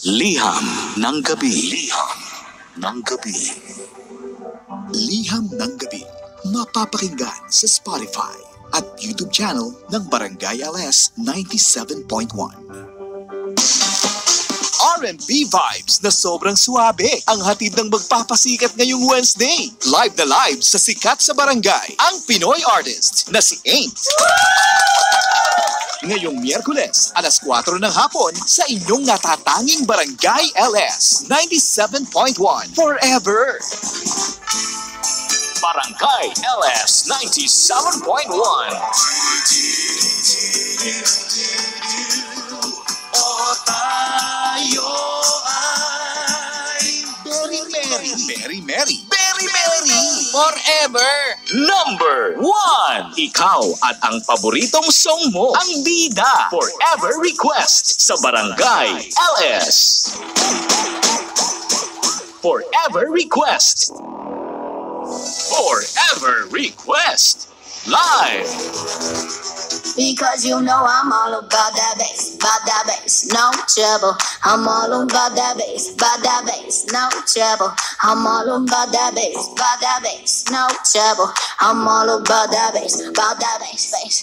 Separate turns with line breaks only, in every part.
Liham ng Gabi. Liham ng Gabi.
Liham ng Gabi. Mapapakinggan sa Spotify at YouTube channel ng Barangay LS 97.1. R&B vibes na sobrang suabe ang hatid ng magpapasikat ngayong Wednesday. Live na live sa sikat sa barangay, ang Pinoy artist na si Aint. Ngayong Miyerkules, alas 4 ng hapon sa inyong natatanging Barangay LS 97.1 Forever.
Barangay LS 97.1.
O tayo ay very merry, very merry, very merry forever.
Number 1. Ikaw at ang paboritong song mo, ang bida. Forever request sa Barangay LS. Forever request. Forever request. Live.
Because you know I'm all about that bass, no trouble. I'm all about that bass, no trouble. I'm all about that bass, no trouble. I'm all about that bass, bass.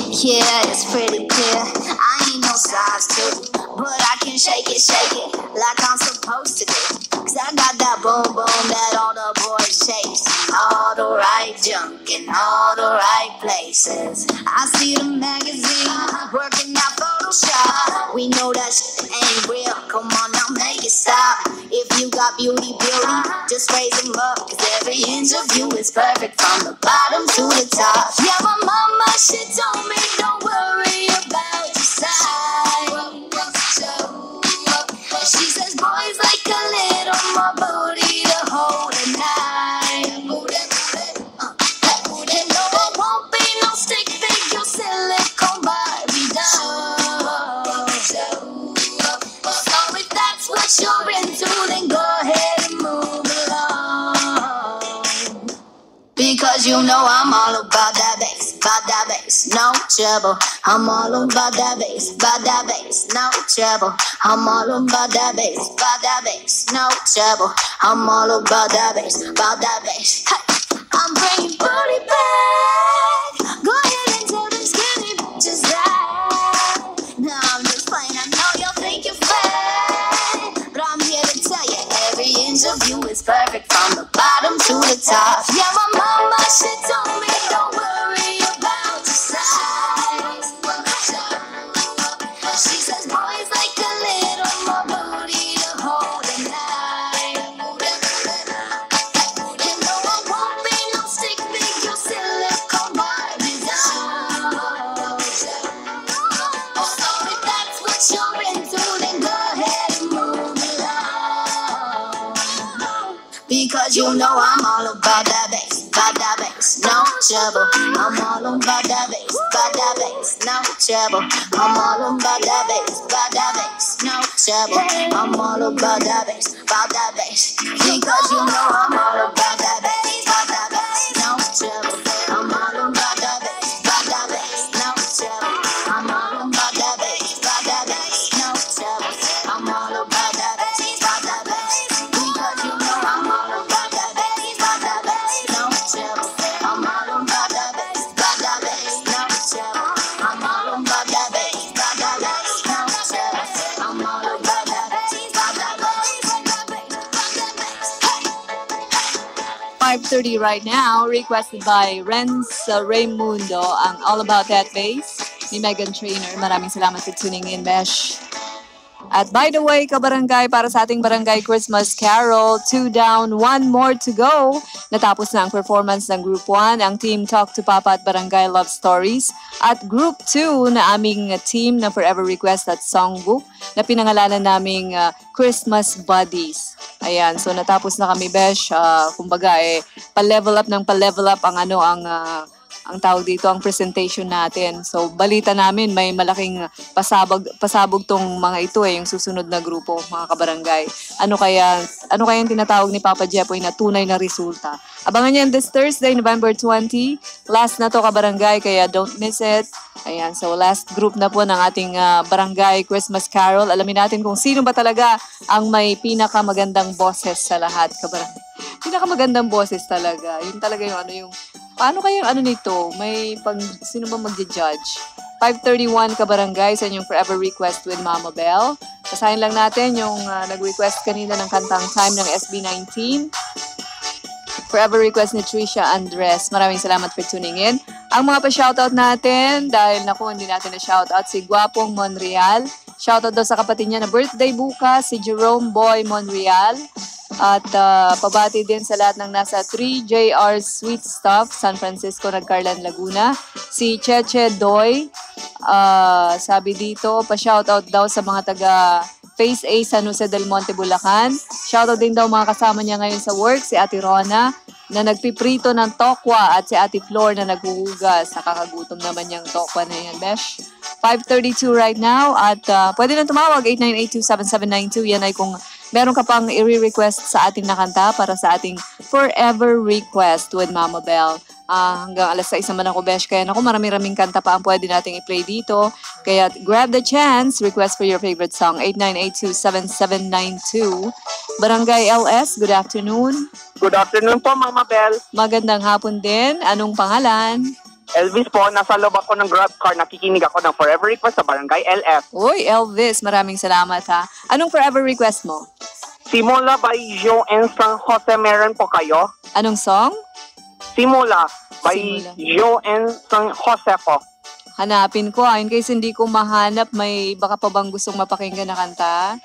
Yeah, it's pretty clear. I ain't no size 2, but I can shake it like I'm supposed to do. 'Cause I got that boom boom that all the boys chase. All the right junk in all the right places. I see the magazine working out Photoshop. We know that shit ain't real. Come on now, make it stop. If you got beauty, just raise them up. 'Cause every inch of you is perfect from the bottom to the top. Yeah, my mama, she told me don't worry about your size. She says boys like a little more booty to hold at night. And no, it won't be no stick figure silicone Barbie doll. So if that's what you're into, then go ahead and move along. Because you know I'm all about that bass, no trouble. I'm all about that bass, no trouble. I'm all about that bass, no trouble. I'm all about that bass, Hey, I'm bringing booty back. Go ahead and tell them skinny bitches that. No, I'm just playing. I know y'all think you're fat, but I'm here to tell you every inch of you is perfect from the bottom to the top. Yeah, my mama, she told me don't worry about your size. She says boys like a little more booty to hold at night. And no, I won't be no stick figure silicone Barbie doll. So if that's what you're into, then go ahead and move along. Because you know I'm all about that bass, no trouble. I'm all about that bass, no trouble. I'm all about that bass, no trouble. I'm all about that bass, because you know I'm all about that bass, no trouble. I'm all about that bass, no trouble. I'm all about that bass, no trouble. I'm all about that bass, because you know I'm all about that bass, no trouble. I'm all about that bass, no trouble. I'm all about that bass, no trouble. I'm all about that bass,
5:30 right now, requested by Renz Raimundo, ang All About That Bass ni Megan Trainor. Maraming salamat for tuning in, Besh. At by the way, kabarangay, para sa ating Barangay Christmas Carol, 2 down, 1 more to go. Natapos na ang performance ng Group 1, ang Team Talk to Papa at Barangay Love Stories. At Group 2 na aming team na Forever Request at Songbook na pinangalanan naming Christmas Buddies. Ayan, so natapos na kami, Besh. Kumbaga, pa-level up ang ang tawag dito, ang presentation natin. So, balita namin, may malaking pasabog tong mga ito yung susunod na grupo, mga kabarangay. Ano kaya yung tinatawag ni Papa Jepoy na tunay na resulta? Abangan niyo this Thursday, November 20. Last na to, kabarangay, kaya don't miss it. Ayan, so last group na po ng ating Barangay Christmas Carol. Alamin natin kung sino ba talaga ang may pinakamagandang boses sa lahat, kabarangay. Pinakamagandang boses talaga. Yun talaga yung paano kayang nito? Sino ba magja-judge? 5:31 kabarangay sa inyong Forever Request with Mama Bell. Basahin lang natin yung nag-request kanina ng kantang Time ng SB19. Forever Request ni Tricia Andres. Maraming salamat for tuning in. Ang mga pa-shoutout natin, dahil hindi natin na-shoutout si Guapong Monreal. Shoutout daw sa kapatid niya na birthday bukas, si Jerome Boy Monreal. At pabati din sa lahat ng nasa 3JR Sweet Stuff, San Francisco, Nagcarlan, Laguna. Si Cheche Doy, sabi dito, pa-shoutout daw sa mga taga Phase A San Jose del Monte, Bulacan. Shoutout din daw mga kasama niya ngayon sa work, si Ate Rona na nagpiprito ng tokwa at si Ate Flor na naghuhugas. Nakakagutom naman yung tokwa na yan, besh. 5:32 right now at pwede na tumawag 8982-7792. Yan ay kung meron ka pang i-request sa ating nakanta para sa ating Forever Request with Mama Bell. Hanggang alas 6 naman ako, besh. Kaya marami-raming kanta pa ang pwede nating i-play dito. Kaya grab the chance, request for your favorite song, 8982-7792. Barangay LS, good afternoon.
Good afternoon po, Mama Bell.
Magandang hapon din. Anong pangalan?
Elvis po, nasa loob ako ng Grab car. Nakikinig ako ng Forever Request sa Barangay LF.
Uy, Elvis, maraming salamat ha. Anong Forever Request mo?
Simula by Joen San Jose, meron po kayo?
Anong song?
Simula by Joen San Jose po.
Hanapin ko in case hindi ko mahanap, may baka pa bang gustong mapakinggan na kanta?